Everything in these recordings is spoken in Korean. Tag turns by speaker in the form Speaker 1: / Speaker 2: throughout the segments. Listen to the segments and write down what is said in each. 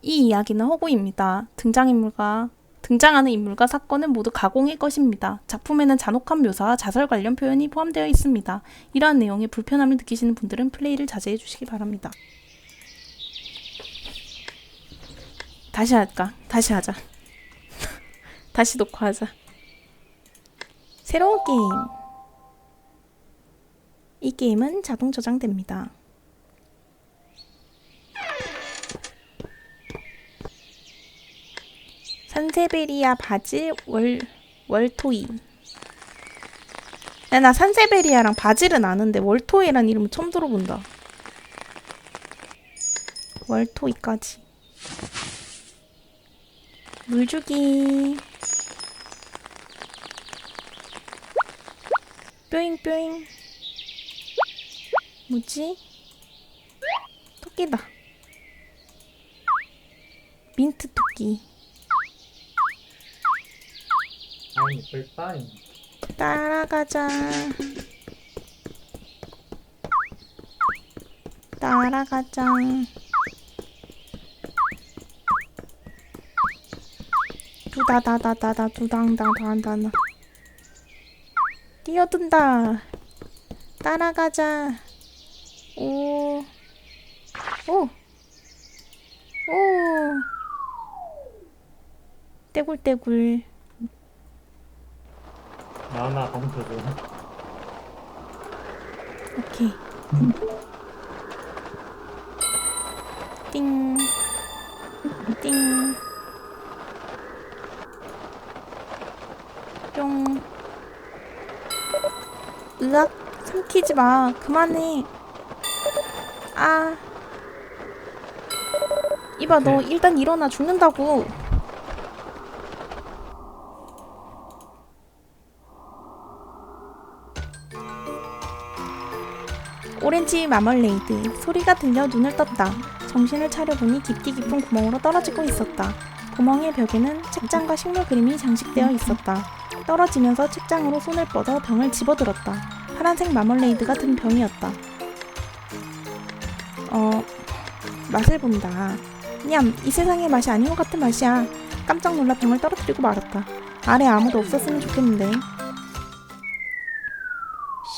Speaker 1: 이 이야기는 허구입니다. 등장하는 인물과 사건은 모두 가공일 것입니다. 작품에는 잔혹한 묘사와 자살 관련 표현이 포함되어 있습니다. 이러한 내용에 불편함을 느끼시는 분들은 플레이를 자제해 주시기 바랍니다. 다시 할까? 다시 하자. 다시 녹화하자. 새로운 게임. 이 게임은 자동 저장됩니다. 산세베리아 바질 월토이. 야, 나 산세베리아랑 바질은 아는데 월토이란 이름은 처음 들어본다. 월토이까지. 물주기. 뾰잉뾰잉. 뭐지? 토끼다. 민트 토끼.
Speaker 2: 아니, 불빠잉.
Speaker 1: 따라가자. 따라가자. 두다다다다다 두당당당당당. 뛰어든다. 따라가자. 오. 오. 오. 떼굴떼굴.
Speaker 2: 나나 검토 좀.
Speaker 1: 오케이. 띵. 띵. 뿅. 으악. 삼키지 마. 그만해. 아. 이봐, 너 일단 일어나. 죽는다고. 오렌지 마멀레이드. 소리가 들려 눈을 떴다. 정신을 차려보니 깊디 깊은 구멍으로 떨어지고 있었다. 구멍의 벽에는 책장과 식물 그림이 장식되어 있었다. 떨어지면서 책장으로 손을 뻗어 병을 집어들었다. 파란색 마멀레이드가 든 병이었다. 맛을 본다. 냠, 이 세상의 맛이 아닌 것 같은 맛이야. 깜짝 놀라 병을 떨어뜨리고 말았다. 아래 아무도 없었으면 좋겠는데.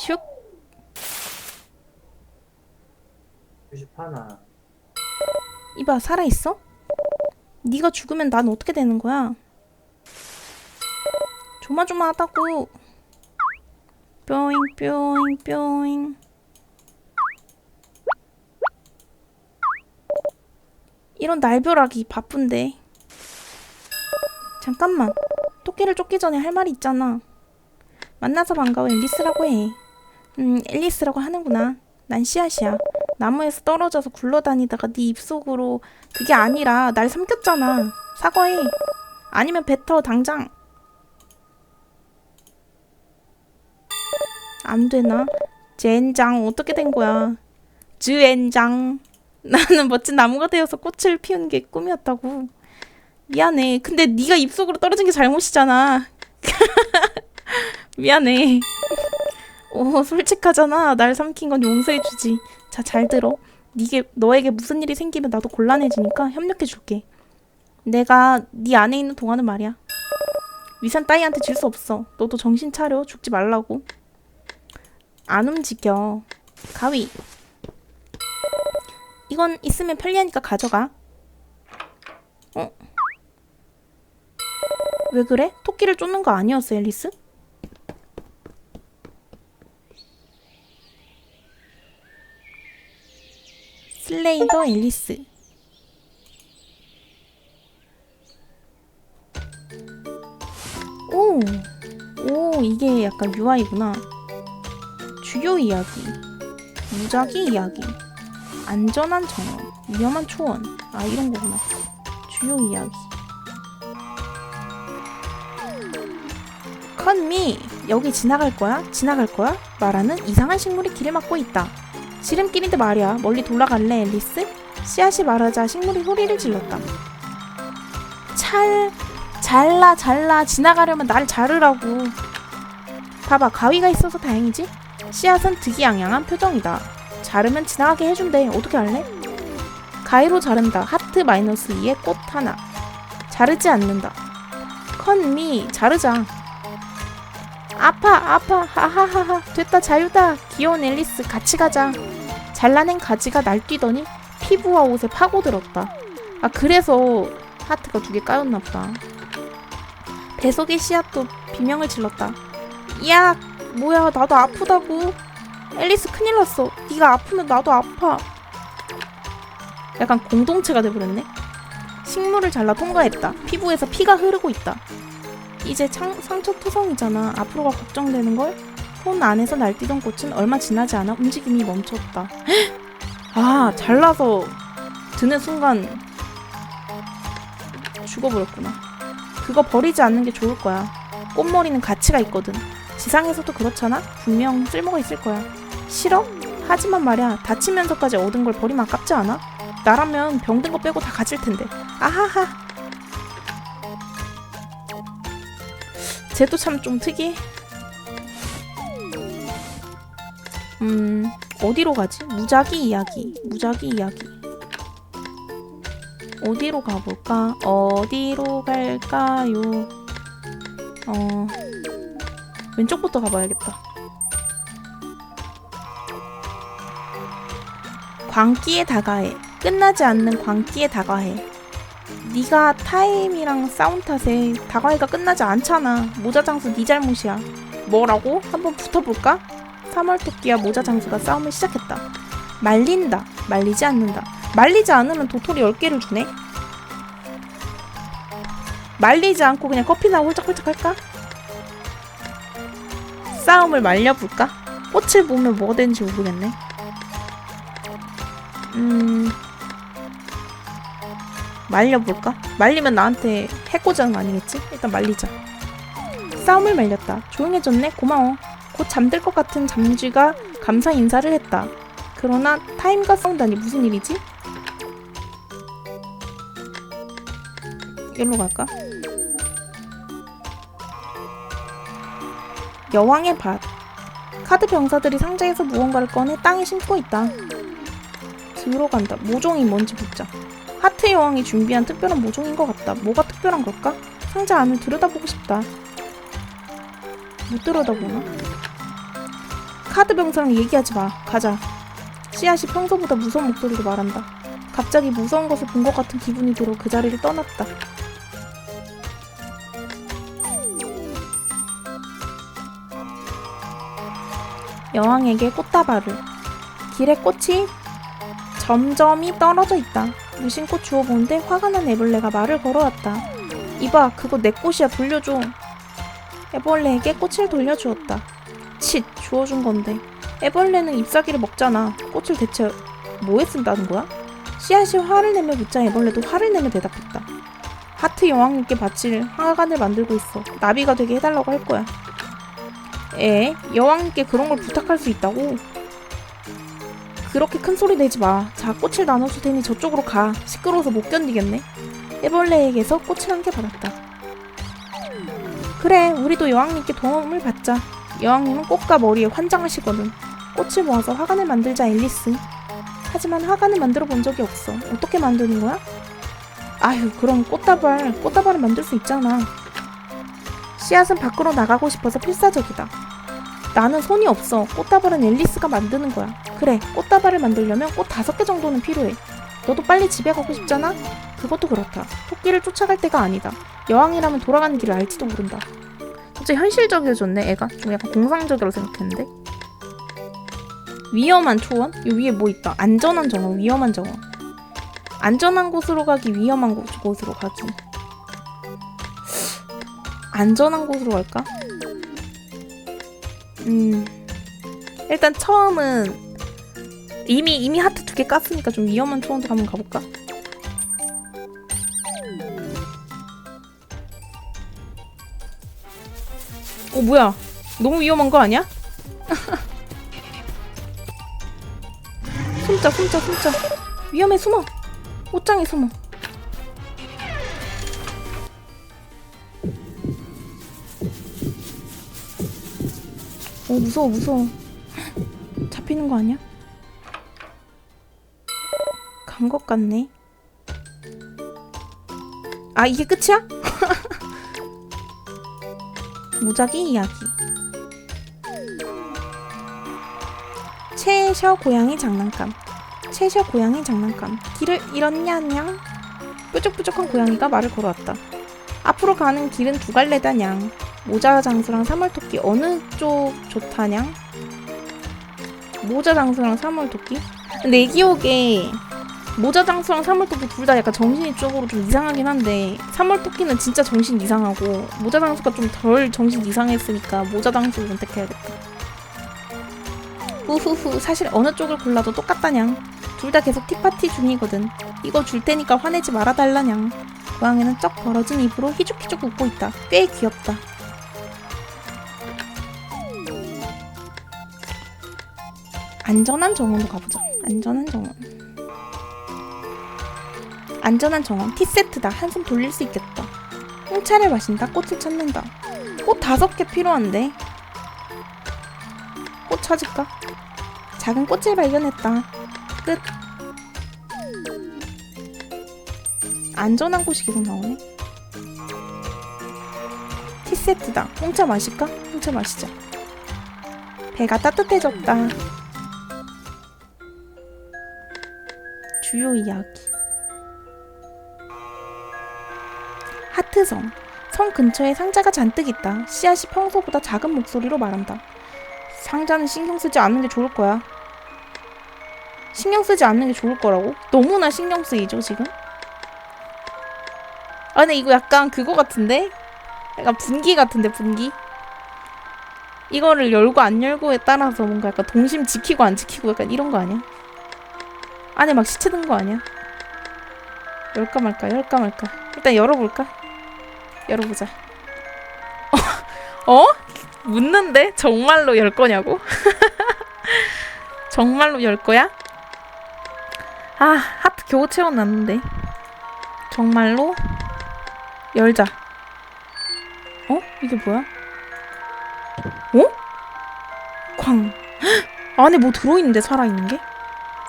Speaker 1: 슉.
Speaker 2: 90하나.
Speaker 1: 이봐, 살아있어? 네가 죽으면 난 어떻게 되는 거야? 조마조마하다고. 뾰잉 뾰잉 뾰잉. 이런 날벼락이 바쁜데. 잠깐만. 토끼를 쫓기 전에 할 말이 있잖아. 만나서 반가워. 앨리스라고 해. 앨리스라고 하는구나. 난 씨앗이야. 나무에서 떨어져서 굴러다니다가 네 입속으로. 그게 아니라 날 삼켰잖아. 사과해. 아니면 뱉어 당장. 안 되나? 젠장 어떻게 된 거야? 즈엔장. 나는 멋진 나무가 되어서 꽃을 피운 게 꿈이었다고. 미안해. 근데 네가 입속으로 떨어진 게 잘못이잖아. 미안해. 오, 솔직하잖아. 날 삼킨 건 용서해주지. 자, 잘 들어. 너에게 무슨 일이 생기면 나도 곤란해지니까 협력해줄게. 내가 네 안에 있는 동안은 말이야. 위산 따위한테 질 수 없어. 너도 정신 차려. 죽지 말라고. 안 움직여. 가위. 이건 있으면 편리하니까 가져가. 왜 그래? 토끼를 쫓는 거 아니었어, 앨리스? 슬레이더 앨리스. 오, 이게 약간 UI구나. 주요 이야기. 무작위 이야기. 안전한 정원. 위험한 초원. 아, 이런 거구나. 주요 이야기. 컨미. 여기 지나갈 거야? 지나갈 거야? 말하는 이상한 식물이 길을 막고 있다. 지름길인데 말이야. 멀리 돌아갈래, 앨리스? 씨앗이 말하자 식물이 소리를 질렀다. 잘라. 지나가려면 날 자르라고. 봐봐, 가위가 있어서 다행이지? 씨앗은 득이양양한 표정이다. 자르면 지나가게 해준대. 어떻게 할래? 가위로 자른다. 하트 -2에 꽃 하나. 자르지 않는다. 컨미 자르자. 아파 하하하하. 됐다 자유다. 귀여운 앨리스 같이 가자. 잘라낸 가지가 날뛰더니 피부와 옷에 파고들었다. 아 그래서 하트가 2개 까였나보다. 배속의 씨앗도 비명을 질렀다. 야 뭐야 나도 아프다고. 앨리스 큰일 났어. 네가 아프면 나도 아파. 약간 공동체가 돼버렸네. 식물을 잘라 통과했다. 피부에서 피가 흐르고 있다. 이제 상처 투성이잖아. 앞으로가 걱정되는걸? 손 안에서 날뛰던 꽃은 얼마 지나지 않아 움직임이 멈췄다. 아 잘라서 드는 순간 죽어버렸구나. 그거 버리지 않는 게 좋을 거야. 꽃머리는 가치가 있거든. 지상에서도 그렇잖아? 분명 쓸모가 있을 거야. 싫어? 하지만 말야 다치면서까지 얻은 걸 버리면 아깝지 않아? 나라면 병든 거 빼고 다 가질 텐데. 아하하. 쟤도 참 좀 특이해. 어디로 가지? 무작위 이야기. 어디로 가볼까? 어디로 갈까요? 왼쪽부터 가봐야겠다. 광기에 다가해. 끝나지 않는 광기에 다가해. 네가 타임이랑 싸운 탓에 다가해가 끝나지 않잖아. 모자장수 네 잘못이야. 뭐라고? 한번 붙어볼까? 3월토끼와 모자장수가 싸움을 시작했다. 말린다. 말리지 않는다. 말리지 않으면 도토리 10개를 주네? 말리지 않고 그냥 커피나 홀짝홀짝 할까? 싸움을 말려볼까? 꽃을 보면 뭐가 되는지 모르겠네. 말려볼까? 말리면 나한테 해코지하는 거 아니겠지? 일단 말리자. 싸움을 말렸다. 조용해졌네? 고마워. 곧 잠들 것 같은 잠쥐가 감사 인사를 했다. 그러나 타임과 싸운다니 무슨 일이지? 여기로 갈까? 여왕의 밭. 카드 병사들이 상자에서 무언가를 꺼내 땅에 심고 있다. 들어간다. 모종이 뭔지 묻자. 하트 여왕이 준비한 특별한 모종인 것 같다. 뭐가 특별한 걸까? 상자 안을 들여다보고 싶다. 못 들여다보나? 카드 병사랑 얘기하지 마. 가자. 씨앗이 평소보다 무서운 목소리로 말한다. 갑자기 무서운 것을 본 것 같은 기분이 들어 그 자리를 떠났다. 여왕에게 꽃다발을. 길에 꽃이 점점이 떨어져 있다. 무심코 주워보는데 화가 난 애벌레가 말을 걸어왔다. 이봐, 그거 내 꽃이야. 돌려줘. 애벌레에게 꽃을 돌려주었다. 칫, 주워준 건데. 애벌레는 잎사귀를 먹잖아. 꽃을 대체 뭐에 쓴다는 거야? 씨앗이 화를 내며 묻자 애벌레도 화를 내며 대답했다. 하트 여왕님께 바칠 화관을 만들고 있어. 나비가 되게 해달라고 할 거야. 여왕님께 그런 걸 부탁할 수 있다고? 그렇게 큰 소리 내지 마. 자, 꽃을 나눠줄 테니 저쪽으로 가. 시끄러워서 못 견디겠네. 애벌레에게서 꽃을 한 개 받았다. 그래, 우리도 여왕님께 도움을 받자. 여왕님은 꽃과 머리에 환장하시거든. 꽃을 모아서 화관을 만들자, 앨리스. 하지만 화관을 만들어 본 적이 없어. 어떻게 만드는 거야? 아휴, 그럼 꽃다발을 만들 수 있잖아. 씨앗은 밖으로 나가고 싶어서 필사적이다. 나는 손이 없어. 꽃다발은 앨리스가 만드는 거야. 그래, 꽃다발을 만들려면 꽃 5개 정도는 필요해. 너도 빨리 집에 가고 싶잖아? 그것도 그렇다. 토끼를 쫓아갈 때가 아니다. 여왕이라면 돌아가는 길을 알지도 모른다. 갑자기 현실적이어졌네, 애가. 좀 약간 공상적이라고 생각했는데. 위험한 초원? 요 위에 뭐 있다. 안전한 정원, 위험한 정원. 안전한 곳으로 가기, 위험한 곳으로 가기. 안전한 곳으로 갈까? 일단 처음은 이미 하트 2개 깠으니까 좀 위험한 초원도 한번 가볼까? 뭐야? 너무 위험한 거 아니야? 숨자. 위험해, 숨어. 옷장에 숨어. 무서워. 잡히는 거 아니야? 간 것 같네. 아, 이게 끝이야? 무작위 이야기. 채셔 고양이 장난감. 채셔 고양이 장난감. 길을 잃었냐냥? 뾰족뾰족한 고양이가 말을 걸어왔다. 앞으로 가는 길은 두 갈래다냥. 모자 장수랑 사물토끼 어느 쪽 좋다냥? 모자 장수랑 사물토끼? 내 기억에 모자 장수랑 사물토끼 둘 다 약간 정신이 쪽으로 좀 이상하긴 한데 사물토끼는 진짜 정신 이상하고 모자 장수가 좀 덜 정신 이상했으니까 모자 장수를 선택해야겠다. 후후후 사실 어느 쪽을 골라도 똑같다냥. 둘 다 계속 티파티 중이거든. 이거 줄 테니까 화내지 말아달라냥. 고양이는 쩍 벌어진 입으로 희죽희죽 웃고 있다. 꽤 귀엽다. 안전한 정원으로 가보자. 안전한 정원. 안전한 정원. 티세트다. 한숨 돌릴 수 있겠다. 홍차를 마신다. 꽃을 찾는다. 꽃 5개 필요한데. 꽃 찾을까? 작은 꽃을 발견했다. 끝. 안전한 곳이 계속 나오네. 티세트다. 홍차 마실까? 홍차 마시자. 배가 따뜻해졌다. 주요 이야기. 하트성. 성 근처에 상자가 잔뜩 있다. 씨앗이 평소보다 작은 목소리로 말한다. 상자는 신경 쓰지 않는 게 좋을 거야. 신경 쓰지 않는 게 좋을 거라고? 너무나 신경 쓰이죠, 지금? 아, 근데 이거 약간 그거 같은데? 약간 분기 같은데, 분기? 이거를 열고 안 열고에 따라서 뭔가 약간 동심 지키고 안 지키고 약간 이런 거 아니야? 안에 막 시체 든 거 아니야? 열까 말까, 열까 말까. 일단 열어볼까? 열어보자. 어? 묻는데? 정말로 열 거냐고? 정말로 열 거야? 아, 하트 겨우 채워놨는데. 정말로 열자. 어? 이게 뭐야? 어? 쾅. 안에 뭐 들어있는데, 살아있는 게?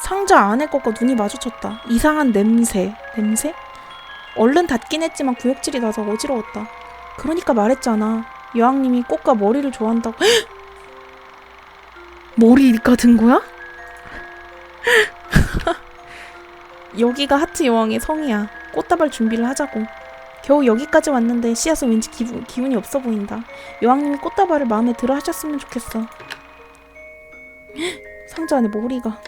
Speaker 1: 상자 안에 것과 눈이 마주쳤다. 이상한 냄새. 냄새? 얼른 닫긴 했지만 구역질이 나서 어지러웠다. 그러니까 말했잖아. 여왕님이 꽃과 머리를 좋아한다고. 머리가 든 거야? 여기가 하트 여왕의 성이야. 꽃다발 준비를 하자고. 겨우 여기까지 왔는데 씨앗은 왠지 기운이 없어 보인다. 여왕님이 꽃다발을 마음에 들어 하셨으면 좋겠어. 상자 안에 머리가.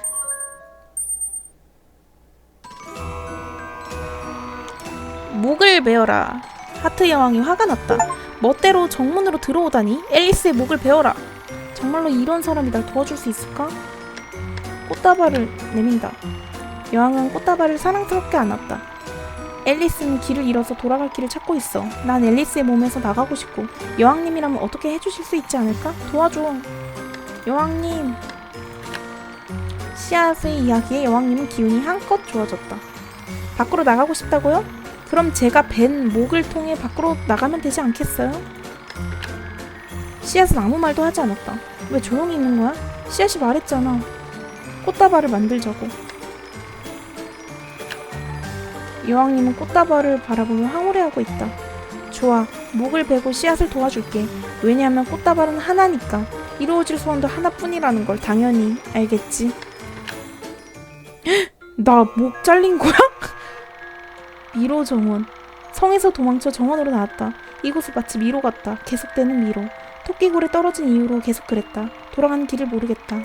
Speaker 1: 목을 베어라. 하트 여왕이 화가 났다. 멋대로 정문으로 들어오다니. 앨리스의 목을 베어라. 정말로 이런 사람이 날 도와줄 수 있을까? 꽃다발을 내민다. 여왕은 꽃다발을 사랑스럽게 안았다. 앨리스는 길을 잃어서 돌아갈 길을 찾고 있어. 난 앨리스의 몸에서 나가고 싶고 여왕님이라면 어떻게 해주실 수 있지 않을까? 도와줘. 여왕님. 씨앗의 이야기에 여왕님은 기운이 한껏 좋아졌다. 밖으로 나가고 싶다고요? 그럼 제가 벤 목을 통해 밖으로 나가면 되지 않겠어요? 씨앗은 아무 말도 하지 않았다. 왜 조용히 있는 거야? 씨앗이 말했잖아. 꽃다발을 만들자고. 여왕님은 꽃다발을 바라보며 황홀해하고 있다. 좋아. 목을 베고 씨앗을 도와줄게. 왜냐하면 꽃다발은 하나니까. 이루어질 소원도 하나뿐이라는 걸 당연히 알겠지. 나 목 잘린 거야? 미로 정원. 성에서 도망쳐 정원으로 나왔다. 이곳은 마치 미로 같다. 계속되는 미로. 토끼굴에 떨어진 이후로 계속 그랬다. 돌아가는 길을 모르겠다.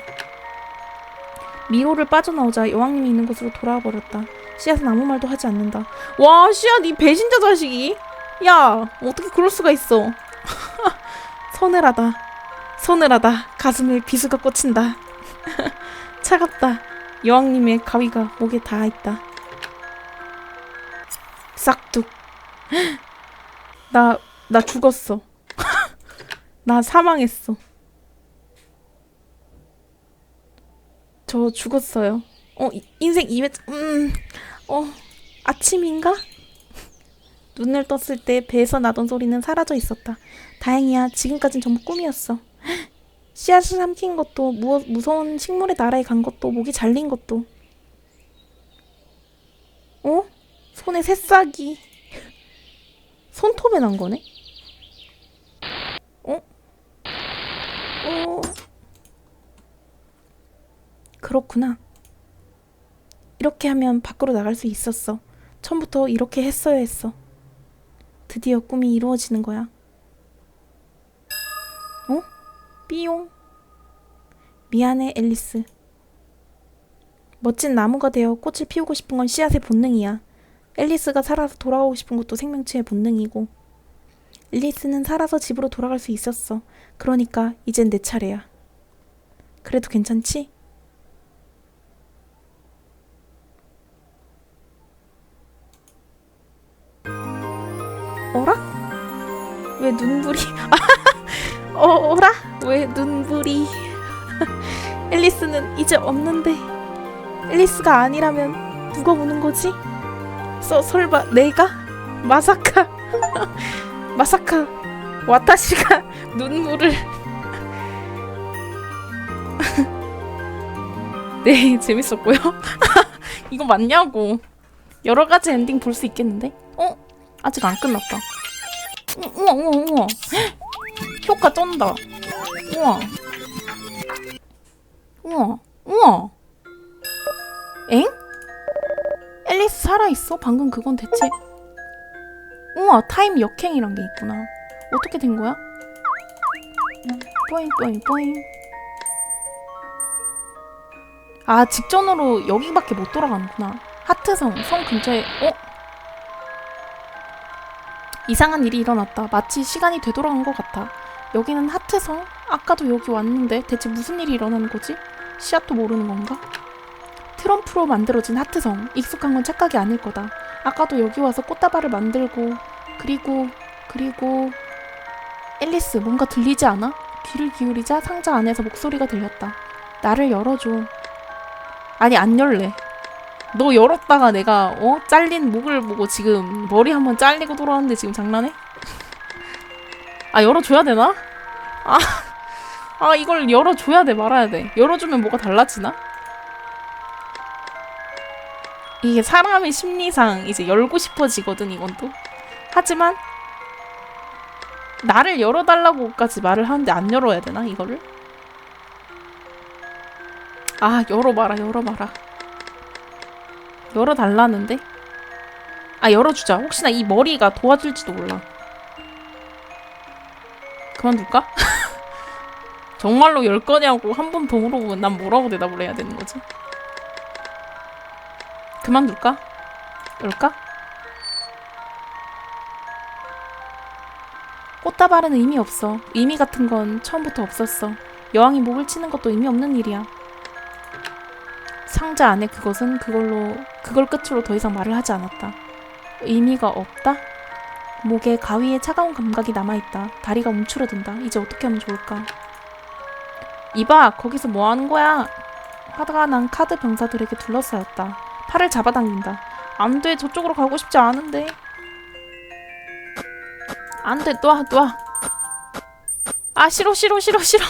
Speaker 1: 미로를 빠져나오자 여왕님이 있는 곳으로 돌아와 버렸다. 씨앗은 아무 말도 하지 않는다. 와, 씨앗 이 배신자 자식이. 야, 어떻게 그럴 수가 있어. 서늘하다. 서늘하다. 가슴에 비수가 꽂힌다. 차갑다. 여왕님의 가위가 목에 닿아있다. 싹둑. 나 죽었어. 나 사망했어. 저 죽었어요. 인생 2회. 아침인가? 눈을 떴을 때 배에서 나던 소리는 사라져 있었다. 다행이야. 지금까진 전부 꿈이었어. 씨앗을 삼킨 것도 무서운 식물의 나라에 간 것도 목이 잘린 것도 어? 손에 새싹이. 손톱에 난 거네? 어? 어? 그렇구나. 이렇게 하면 밖으로 나갈 수 있었어. 처음부터 이렇게 했어야 했어. 드디어 꿈이 이루어지는 거야. 어? 삐용. 미안해, 앨리스. 멋진 나무가 되어 꽃을 피우고 싶은 건 씨앗의 본능이야. 앨리스가 살아서 돌아오고 싶은 것도 생명체의 본능이고. 앨리스는 살아서 집으로 돌아갈 수 있었어. 그러니까 이젠 내 차례야. 그래도 괜찮지? 어라? 왜 눈물이... 어라? 왜 눈물이... 앨리스는 이제 없는데... 앨리스가 아니라면 누가 우는 거지? 설마 내가? 마사카 마사카 와타시가 눈물을 네, 재밌었고요. 이거 맞냐고. 여러 가지 엔딩 볼 수 있겠는데? 아직 안 끝났다. 우와 우와 우와. 효과 쩐다. 우와 우와 우와. 엥? 앨리스 살아있어? 방금 그건 대체... 우와, 타임 역행이란 게 있구나. 어떻게 된 거야? 뽀잉 뽀잉 뽀잉. 아, 직전으로 여기밖에 못 돌아가는구나. 하트성, 성 근처에... 이상한 일이 일어났다. 마치 시간이 되돌아간 것 같아. 여기는 하트성? 아까도 여기 왔는데 대체 무슨 일이 일어나는 거지? 씨앗도 모르는 건가? 트럼프로 만들어진 하트성. 익숙한 건 착각이 아닐 거다. 아까도 여기 와서 꽃다발을 만들고 그리고 앨리스, 뭔가 들리지 않아? 귀를 기울이자 상자 안에서 목소리가 들렸다. 나를 열어줘. 아니, 안 열래. 너 열었다가 내가 잘린 목을 보고 지금 머리 한번 잘리고 돌아왔는데 지금 장난해? 아, 열어줘야 되나? 이걸 열어줘야 돼, 말아야 돼. 열어주면 뭐가 달라지나? 이게 사람의 심리상 이제 열고 싶어지거든, 이건 또. 하지만 나를 열어달라고까지 말을 하는데 안 열어야 되나, 이거를? 열어봐라. 열어달라는데? 열어주자. 혹시나 이 머리가 도와줄지도 몰라. 그만둘까? 정말로 열 거냐고 한 번 더 물어보면 난 뭐라고 대답을 해야 되는 거지? 그만둘까? 열까? 꽃다발은 의미 없어. 의미 같은 건 처음부터 없었어. 여왕이 목을 치는 것도 의미 없는 일이야. 상자 안에 그것은 그걸 끝으로 더 이상 말을 하지 않았다. 의미가 없다? 목에 가위의 차가운 감각이 남아있다. 다리가 움츠러든다. 이제 어떻게 하면 좋을까? 이봐, 거기서 뭐 하는 거야? 화가 난 카드 병사들에게 둘러싸였다. 팔을 잡아당긴다. 안 돼, 저쪽으로 가고 싶지 않은데. 안 돼, 놔. 싫어.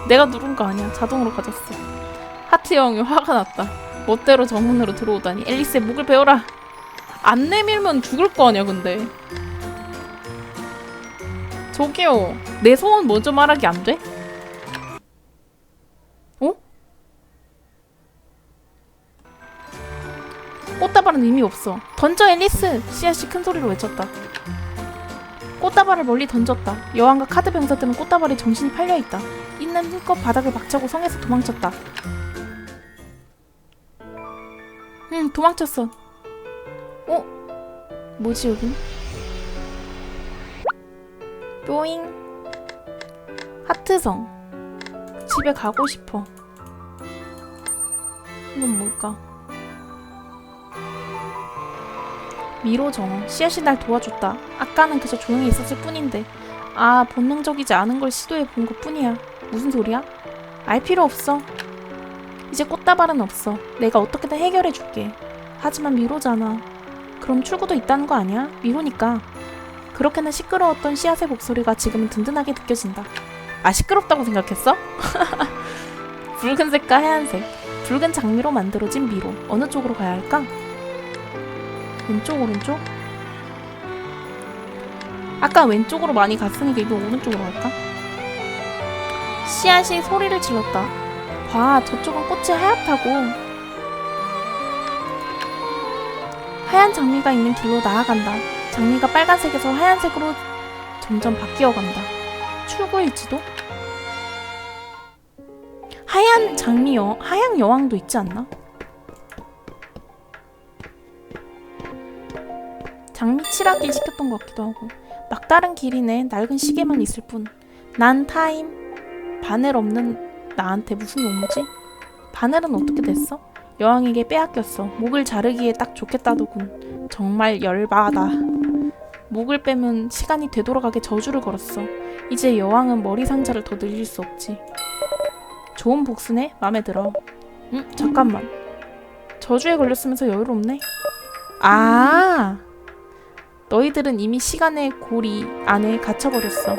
Speaker 1: 내가 누른 거 아니야. 자동으로 가졌어. 하트 여왕이 화가 났다. 멋대로 정문으로 들어오다니. 앨리스의 목을 베어라. 안 내밀면 죽을 거 아니야, 근데. 저기요, 내 소원 먼저 말하기 안 돼? 꽃다발은 의미 없어. 던져, 앨리스! 씨앗이 큰 소리로 외쳤다. 꽃다발을 멀리 던졌다. 여왕과 카드 병사들은 꽃다발에 정신이 팔려있다. 있는 힘껏 바닥을 박차고 성에서 도망쳤다. 도망쳤어. 뭐지 여긴? 뾰잉. 하트성. 집에 가고 싶어. 이건 뭘까? 미로 정어. 씨앗이 날 도와줬다. 아까는 그저 조용히 있었을 뿐인데. 본능적이지 않은 걸 시도해 본 것 뿐이야. 무슨 소리야? 알 필요 없어. 이제 꽃다발은 없어. 내가 어떻게든 해결해 줄게. 하지만 미로잖아. 그럼 출구도 있다는 거 아니야? 미로니까. 그렇게나 시끄러웠던 씨앗의 목소리가 지금은 든든하게 느껴진다. 시끄럽다고 생각했어? 붉은색과 하얀색, 붉은 장미로 만들어진 미로. 어느 쪽으로 가야 할까? 왼쪽 오른쪽? 아까 왼쪽으로 많이 갔으니까 이번 오른쪽으로 갈까? 씨앗이 소리를 질렀다. 봐, 저쪽은 꽃이 하얗다고. 하얀 장미가 있는 길로 나아간다. 장미가 빨간색에서 하얀색으로 점점 바뀌어간다. 출구일지도? 하얀 여왕도 있지 않나? 장미 칠하기 시켰던 것 같기도 하고. 막다른 길이네. 낡은 시계만 있을 뿐. 난 타임. 바늘 없는 나한테 무슨 용무지? 바늘은 어떻게 됐어? 여왕에게 빼앗겼어. 목을 자르기에 딱 좋겠다더군. 정말 열받아. 목을 빼면 시간이 되돌아가게 저주를 걸었어. 이제 여왕은 머리 상자를 더 늘릴 수 없지. 좋은 복수네? 맘에 들어. 잠깐만. 저주에 걸렸으면서 여유롭네? 아, 너희들은 이미 시간의 고리 안에 갇혀버렸어.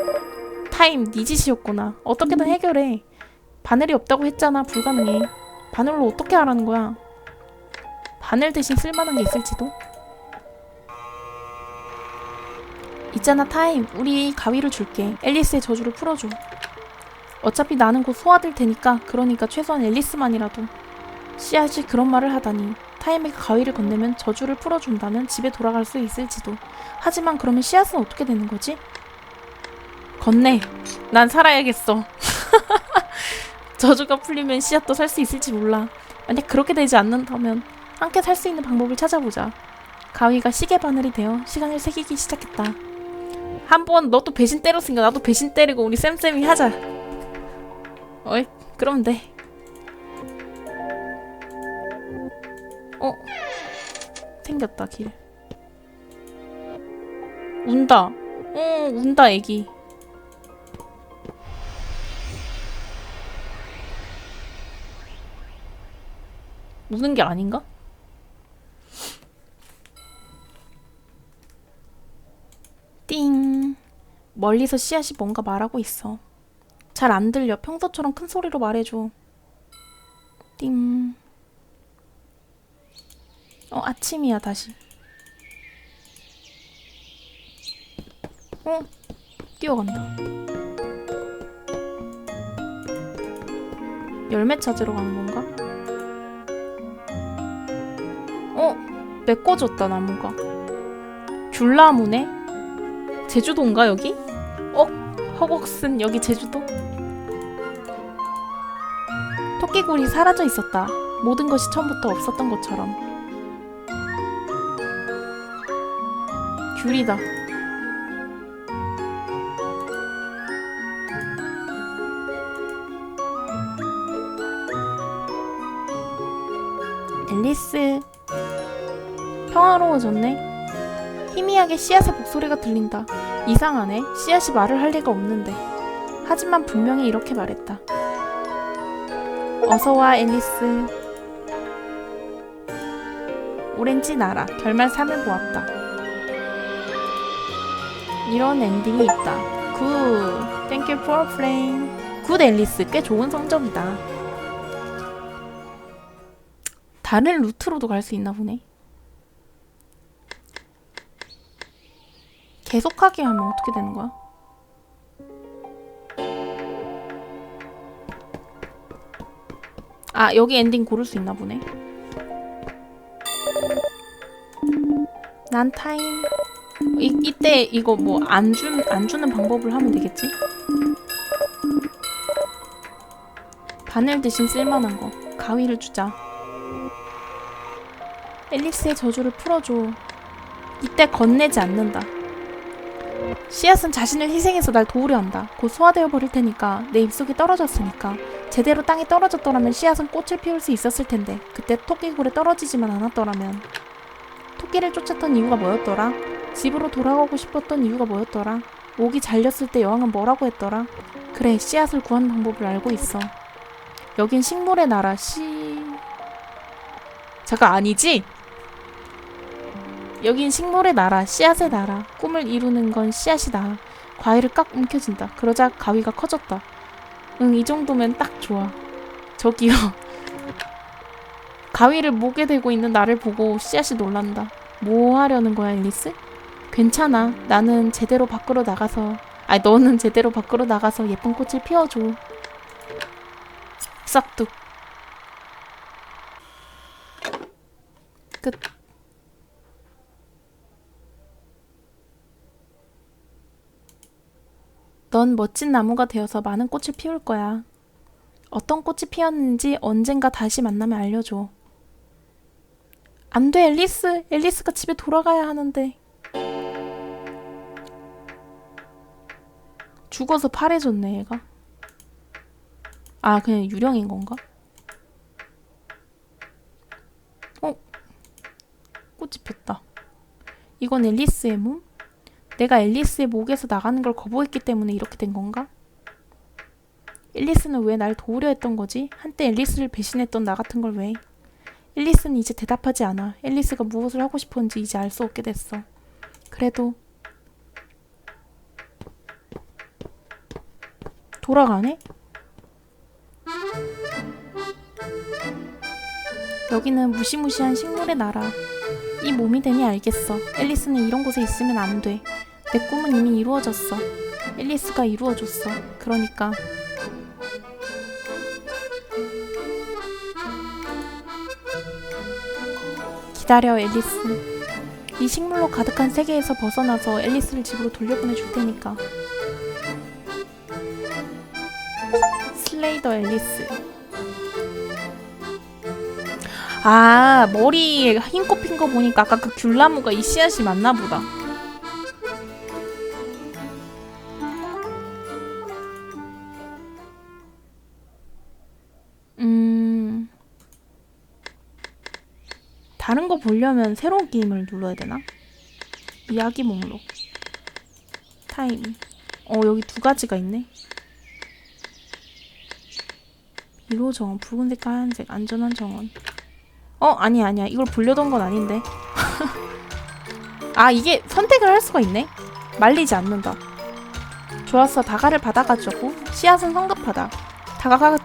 Speaker 1: 타임, 네 짓이었구나. 어떻게든 해결해. 바늘이 없다고 했잖아. 불가능해. 바늘로 어떻게 하라는 거야? 바늘 대신 쓸만한 게 있을지도? 있잖아 타임. 우리 가위를 줄게. 앨리스의 저주를 풀어줘. 어차피 나는 곧 소화될 테니까. 그러니까 최소한 앨리스만이라도. 씨앗이 그런 말을 하다니. 타임에게 가위를 건네면 저주를 풀어준다면 집에 돌아갈 수 있을지도. 하지만 그러면 씨앗은 어떻게 되는 거지? 건네. 난 살아야겠어. 저주가 풀리면 씨앗도 살 수 있을지 몰라. 만약 그렇게 되지 않는다면 함께 살 수 있는 방법을 찾아보자. 가위가 시계 바늘이 되어 시간을 새기기 시작했다. 한번 너 또 배신 때렸으니까 나도 배신 때리고 우리 쌤쌤이 하자. 어이, 그러면 돼. 생겼다 길. 운다. 운다 애기. 우는 게 아닌가? 띵. 멀리서 씨앗이 뭔가 말하고 있어. 잘 안 들려. 평소처럼 큰 소리로 말해줘. 띵. 아침이야 다시. 뛰어간다. 열매 찾으러 가는 건가? 메꿔졌다 나무가. 귤나무네? 제주도인가 여기? 허벅슨 여기 제주도? 토끼굴이 사라져 있었다. 모든 것이 처음부터 없었던 것처럼. 귤이다. 앨리스. 평화로워졌네. 희미하게 씨앗의 목소리가 들린다. 이상하네. 씨앗이 말을 할 리가 없는데. 하지만 분명히 이렇게 말했다. 어서와 앨리스. 오렌지 나라. 결말 3을 보았다. 이런 엔딩이 있다. 굿. Thank you for playing. 굿 앨리스. 꽤 좋은 성적이다. 다른 루트로도 갈 수 있나 보네. 계속하게 하면 어떻게 되는 거야? 아, 여기 엔딩 고를 수 있나 보네. 난 타임. 이때 이거 뭐 안 주는 방법을 하면 되겠지? 바늘 대신 쓸만한 거. 가위를 주자. 앨리스의 저주를 풀어줘. 이때 건네지 않는다. 씨앗은 자신을 희생해서 날 도우려 한다. 곧 소화되어 버릴 테니까. 내 입속에 떨어졌으니까. 제대로 땅에 떨어졌더라면 씨앗은 꽃을 피울 수 있었을 텐데. 그때 토끼굴에 떨어지지만 않았더라면. 토끼를 쫓았던 이유가 뭐였더라? 집으로 돌아가고 싶었던 이유가 뭐였더라? 목이 잘렸을 때 여왕은 뭐라고 했더라? 그래, 씨앗을 구하는 방법을 알고 있어. 여긴 식물의 나라. 잠깐, 아니지? 여긴 식물의 나라, 씨앗의 나라. 꿈을 이루는 건 씨앗이다. 과일을 깍 움켜진다. 그러자 가위가 커졌다. 이 정도면 딱 좋아. 저기요. 가위를 목에 대고 있는 나를 보고 씨앗이 놀란다. 뭐 하려는 거야, 앨리스? 괜찮아. 나는 제대로 밖으로 나가서 아니 너는 제대로 밖으로 나가서 예쁜 꽃을 피워줘. 싹둑. 끝. 넌 멋진 나무가 되어서 많은 꽃을 피울 거야. 어떤 꽃이 피었는지 언젠가 다시 만나면 알려줘. 안 돼, 앨리스. 앨리스가 집에 돌아가야 하는데. 죽어서 파래졌네, 얘가. 아, 그냥 유령인 건가? 꽃이 폈다. 이건 앨리스의 몸? 내가 앨리스의 목에서 나가는 걸 거부했기 때문에 이렇게 된 건가? 앨리스는 왜 날 도우려 했던 거지? 한때 앨리스를 배신했던 나 같은 걸 왜? 앨리스는 이제 대답하지 않아. 앨리스가 무엇을 하고 싶었는지 이제 알 수 없게 됐어. 그래도 돌아가네? 여기는 무시무시한 식물의 나라. 이 몸이 되니 알겠어. 앨리스는 이런 곳에 있으면 안 돼. 내 꿈은 이미 이루어졌어. 앨리스가 이루어줬어. 그러니까 기다려, 앨리스. 이 식물로 가득한 세계에서 벗어나서 앨리스를 집으로 돌려보내줄 테니까. 슬레이더 앨리스. 아, 머리에 흰꽃 핀 거 보니까 아까 그 귤나무가 이 씨앗이 맞나 보다. 다른 거 보려면 새로운 게임을 눌러야 되나? 이야기 목록. 타임. 여기 두 가지가 있네. 미로 정원, 붉은색, 하얀색, 안전한 정원. 아니야. 이걸 보려던 건 아닌데. 아, 이게 선택을 할 수가 있네? 말리지 않는다. 좋았어. 다가를 받아가지고 씨앗은 성급하다. 다가가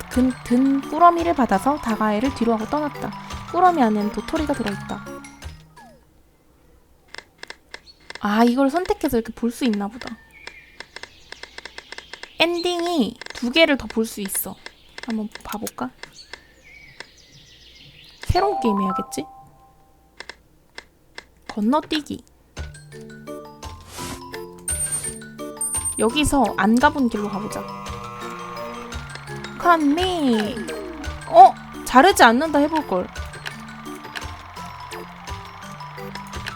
Speaker 1: 든 꾸러미를 받아서 다가애를 뒤로 하고 떠났다. 꾸러미 안에는 도토리가 들어있다. 아, 이걸 선택해서 이렇게 볼 수 있나 보다. 엔딩이 두 개를 더 볼 수 있어. 한번 봐볼까? 새로운 게임 해야겠지? 건너뛰기. 여기서 안 가본 길로 가보자. 칸미. 자르지 않는다 해볼걸.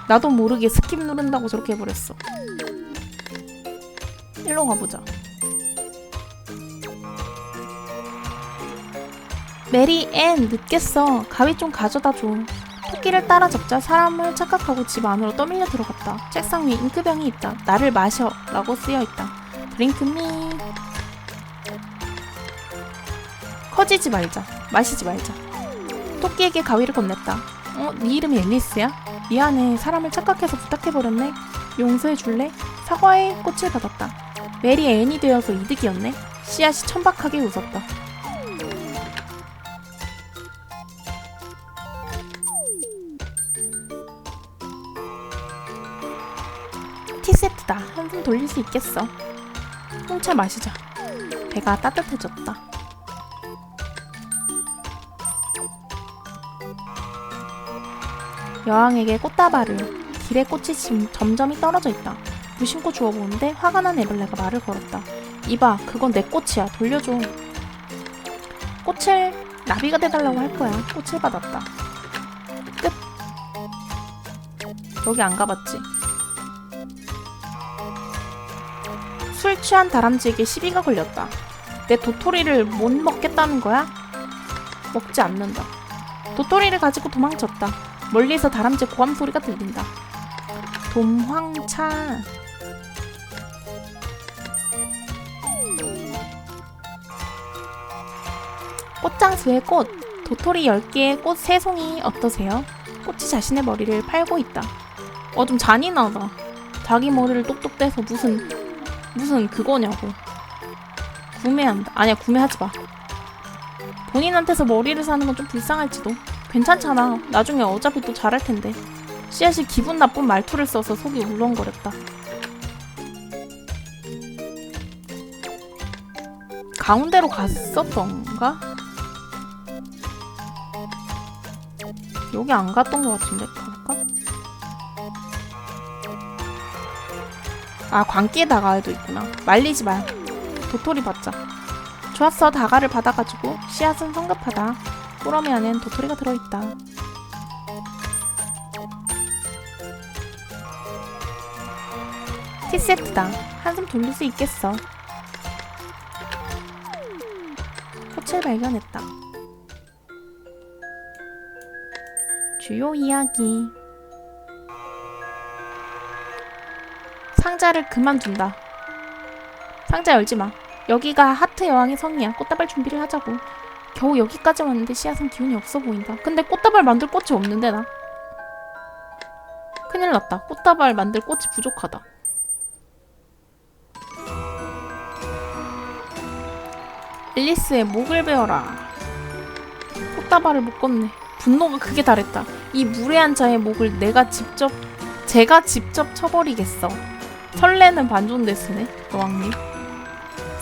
Speaker 1: 나도 모르게 스킵 누른다고 저렇게 해버렸어. 일로 가보자. 메리 앤, 늦겠어. 가위 좀 가져다줘. 토끼를 따라잡자 사람을 착각하고 집 안으로 떠밀려 들어갔다. 책상 위에 잉크병이 있다. 나를 마셔 라고 쓰여있다. 드링크 미. 커지지 말자. 마시지 말자. 토끼에게 가위를 건넸다. 네 이름이 앨리스야? 미안해. 사람을 착각해서 부탁해버렸네. 용서해줄래? 사과의 꽃을 받았다. 메리 앤이 되어서 이득이었네. 씨앗이 천박하게 웃었다. 티세트다. 한숨 돌릴 수 있겠어. 홍차 마시자. 배가 따뜻해졌다. 여왕에게 꽃다발을. 길에 꽃이 점점이 떨어져 있다. 무심코 주워보는데 화가 난 애벌레가 말을 걸었다. 이봐, 그건 내 꽃이야. 돌려줘. 꽃을 나비가 돼달라고 할 거야. 꽃을 받았다. 끝. 여기 안 가봤지? 술 취한 다람쥐에게 시비가 걸렸다. 내 도토리를 못 먹겠다는 거야? 먹지 않는다. 도토리를 가지고 도망쳤다. 멀리서 다람쥐 고함 소리가 들린다. 돔황차. 꽃장수의 꽃. 도토리 10개에 꽃 3송이 어떠세요? 꽃이 자신의 머리를 팔고 있다. 좀 잔인하다. 자기 머리를 똑똑 떼서 무슨 그거냐고. 구매한다. 아니야, 구매하지 마. 본인한테서 머리를 사는 건 좀 불쌍할지도. 괜찮잖아. 나중에 어차피 또 잘할 텐데. 씨앗이 기분 나쁜 말투를 써서 속이 울렁거렸다. 가운데로 갔었던가? 여기 안 갔던 것 같은데? 가볼까? 아, 광기에 다가에도 있구나. 말리지 마. 도토리 받자. 좋았어. 다가를 받아가지고 씨앗은 성급하다. 꾸러미 안엔 도토리가 들어있다. 티세트다. 한숨 돌릴 수 있겠어. 꽃을 발견했다. 주요 이야기. 상자를 그만둔다. 상자 열지마. 여기가 하트 여왕의 성이야. 꽃다발 준비를 하자고. 겨우 여기까지 왔는데 씨앗은 기운이 없어 보인다. 근데 꽃다발 만들 꽃이 없는데 나. 큰일 났다. 꽃다발 만들 꽃이 부족하다. 앨리스의 목을 베어라. 꽃다발을 못 걷네. 분노가 크게 달했다. 이 무례한 자의 목을 제가 직접 쳐버리겠어. 설레는 반존대스네, 여왕님.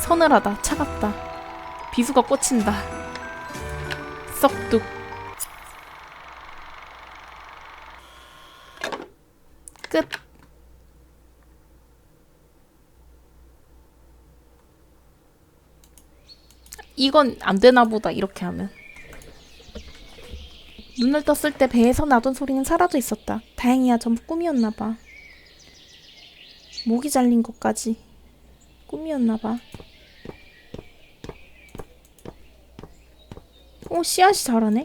Speaker 1: 서늘하다, 차갑다. 비수가 꽂힌다. 썩둑. 끝. 이건 안 되나 보다, 이렇게 하면. 눈을 떴을 때 배에서 나던 소리는 사라져 있었다. 다행이야, 전부 꿈이었나봐. 목이 잘린 것까지 꿈이었나봐. 씨앗이 자라네?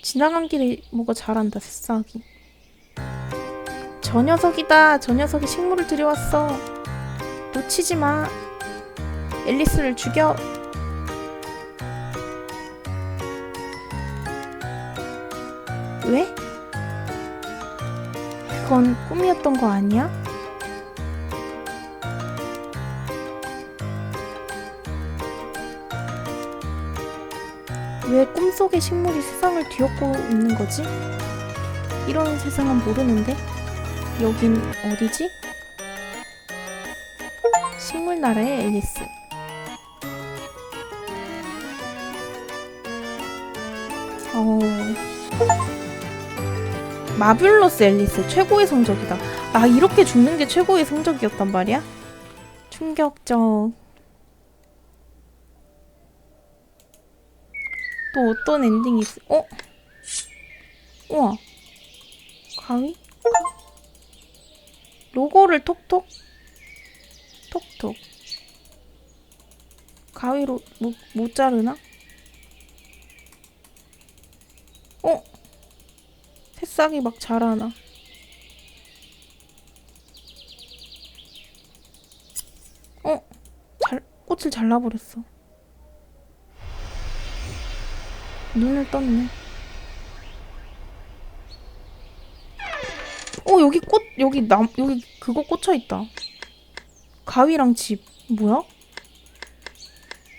Speaker 1: 지나간 길에 뭐가 자란다, 새싹이. 저 녀석이다. 저 녀석이 식물을 들여왔어. 놓치지 마. 앨리스를 죽여. 왜? 그건 꿈이었던 거 아니야? 왜 꿈속의 식물이 세상을 뒤엎고 있는 거지? 이런 세상은 모르는데? 여긴 어디지? 식물 나라의 앨리스. 마뷸러스 앨리스 최고의 성적이다. 나 이렇게 죽는 게 최고의 성적이었단 말이야? 충격적. 또 어떤 엔딩이 있어? 우와. 가위? 로고를 톡톡? 톡톡. 가위로 못 자르나? 새싹이 막 자라나. 꽃을 잘라버렸어. 눈을 떴네. 여기 그거 꽂혀있다. 가위랑 집. 뭐야?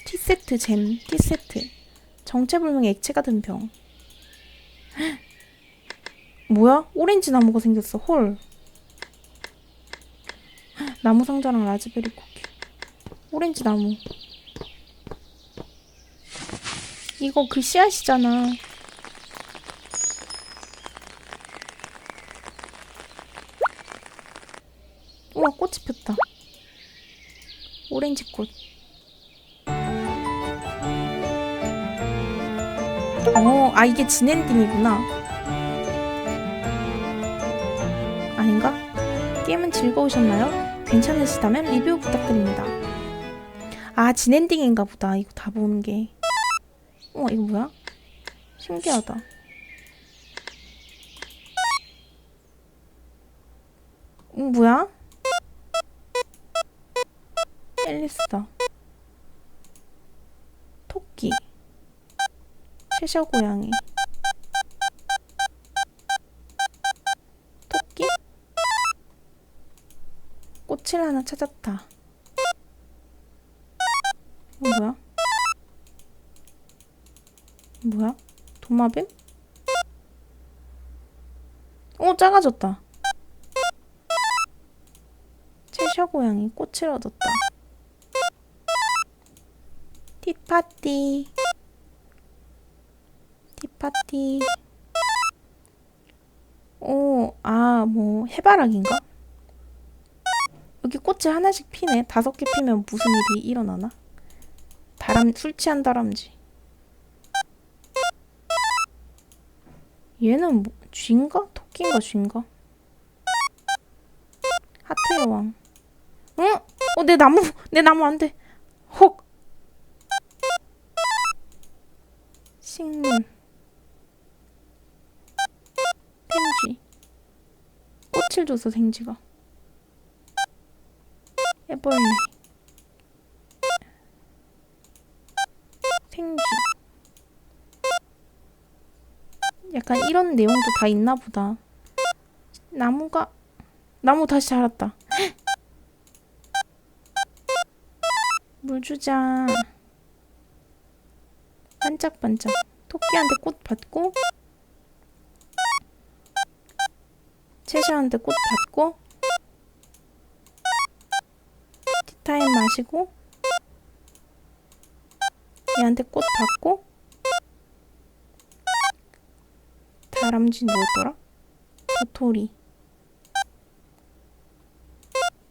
Speaker 1: 티세트 잼. 티세트. 정체불명의 액체가 든 병. 뭐야? 오렌지 나무가 생겼어. 헐. 나무 상자랑 라즈베리 쿠키. 오렌지 나무. 이거 그 씨앗이잖아. 우와, 꽃이 폈다. 오렌지 꽃. 이게 진엔딩이구나. 아닌가? 게임은 즐거우셨나요? 괜찮으시다면 리뷰 부탁드립니다. 진엔딩인가 보다. 이거 다 보는 게. 이거 뭐야? 신기하다. 뭐야? 앨리스다. 토끼. 채셔 고양이. 토끼? 꽃을 하나 찾았다. 뭐야? 도마뱀? 작아졌다. 채샤 고양이 꽃을 얻었다. 티파티. 티파티. 뭐 해바라기인가? 여기 꽃이 하나씩 피네. 5개 피면 무슨 일이 일어나나? 술 취한 다람쥐. 얘는 뭐, 쥐인가? 토끼인가 쥐인가? 하트 여왕. 내 나무 안 돼. 헉. 식물. 생쥐. 꽃을 줘서 생쥐가. 애벌레. 생쥐. 약간 이런 내용도 다 있나 보다. 나무 다시 자랐다. 물 주자. 반짝반짝. 토끼한테 꽃 받고, 채샤한테 꽃 받고, 티타임 마시고, 얘한테 꽃 받고, 다람쥐 뭐였더라? 도토리.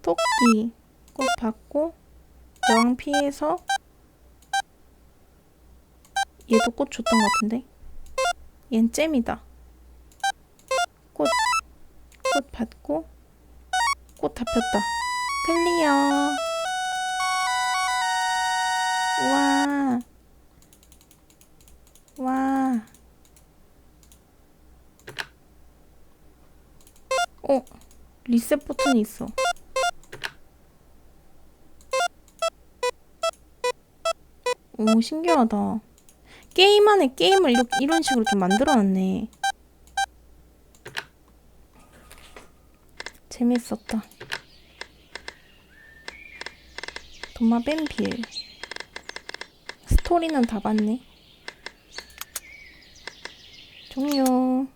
Speaker 1: 토끼 꽃 받고, 여왕 피해서 얘도 꽃 줬던 것 같은데? 얜 잼이다. 꽃 받고, 꽃 다 폈다. 클리어. 와. 리셋 버튼이 있어. 오, 신기하다. 게임 안에 게임을 이런 식으로 좀 만들어놨네. 재밌었다. 도마뱀빌. 스토리는 다 봤네. 종료.